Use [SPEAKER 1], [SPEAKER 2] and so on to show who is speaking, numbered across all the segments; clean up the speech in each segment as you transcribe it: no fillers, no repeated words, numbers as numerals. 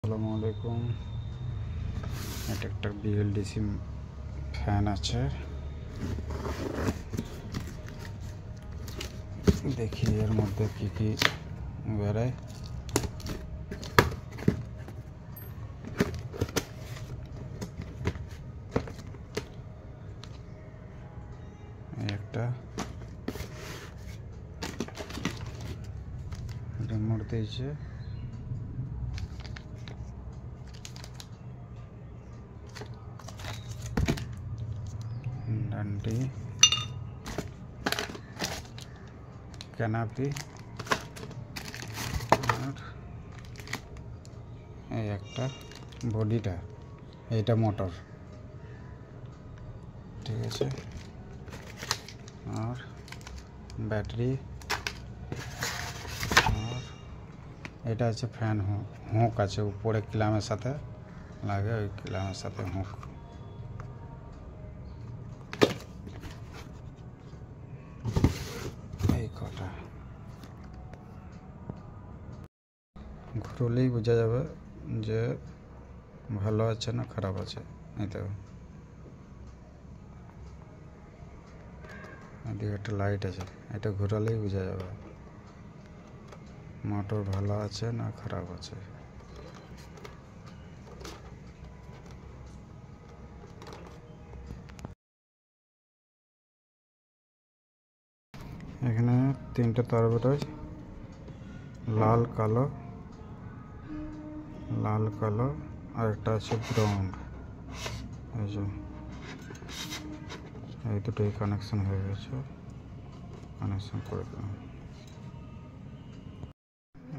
[SPEAKER 1] আসসালামু আলাইকুম। এটা একটা বিএলডিসি ফ্যান আছে, দেখি এর মধ্যে কি কি বেরোয়। একটা রিমোট দিয়েছে, ডান্ডি, ক্যানাপি, আর এই একটা বডিটা, এইটা মোটর, ঠিক আছে। আর ব্যাটারি, আর এটা আছে ফ্যান হুক আছে উপরে, ক্ল্যামের সাথে লাগে, ওই ক্ল্যামের সাথে হুক। এই কটা ঘুরলেই বোঝা যাবে যে ভালো আছে না খারাপ আছে। এই তো এদিকে একটা লাইট আছে, এটা ঘোরালেই বোঝা যাবে মোটর ভালো আছে না খারাপ আছে। এখানে তিনটে তার বেরোয়, লাল কালো, লাল কালো, আর একটা আছে ব্রাউন। এই যে এই দুটোই কানেকশন হয়ে গেছে, কানেকশন করে দিলাম।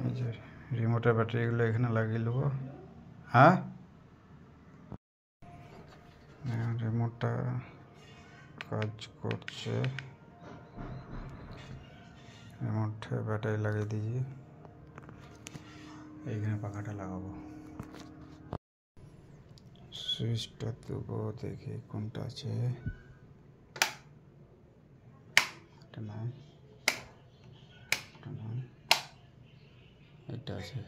[SPEAKER 1] এই যে রিমোটের ব্যাটারিগুলো এখানে লাগিয়ে নেবো। হ্যাঁ, রিমোটটা কাজ করছে, রিমোটে ব্যাটারি লাগিয়ে দিয়েছি। এইখানে পাখাটা লাগাবো, সুইচটা দেবো, দেখি কোনটা আছে। এটা নয়, এটা নয়, এটা আছে।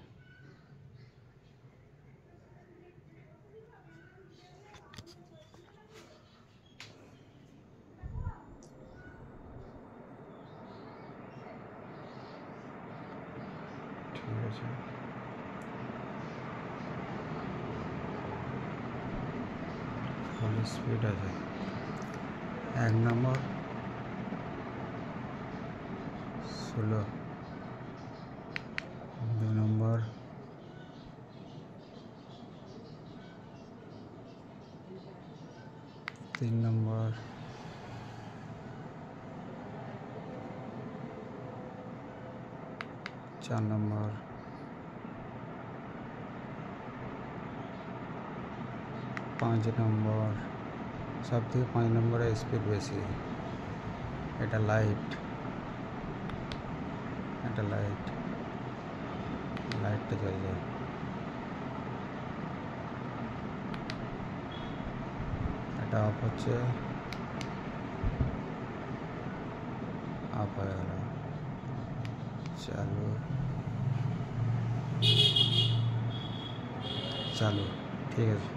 [SPEAKER 1] ঠিক আছে, ফুল স্পিড আছে। 1 নম্বর 16, 2 নম্বর 3 নম্বর 4 নম্বর 5 নম্বর। সব থেকে 5 নম্বরে স্পিড বেশি। এটা লাইট, এটা লাইট, লাইটটা জ্বলে যায়। এটা অফ হচ্ছে, অফ হয়ে গেল, চালু, চালু, ঠিক আছে।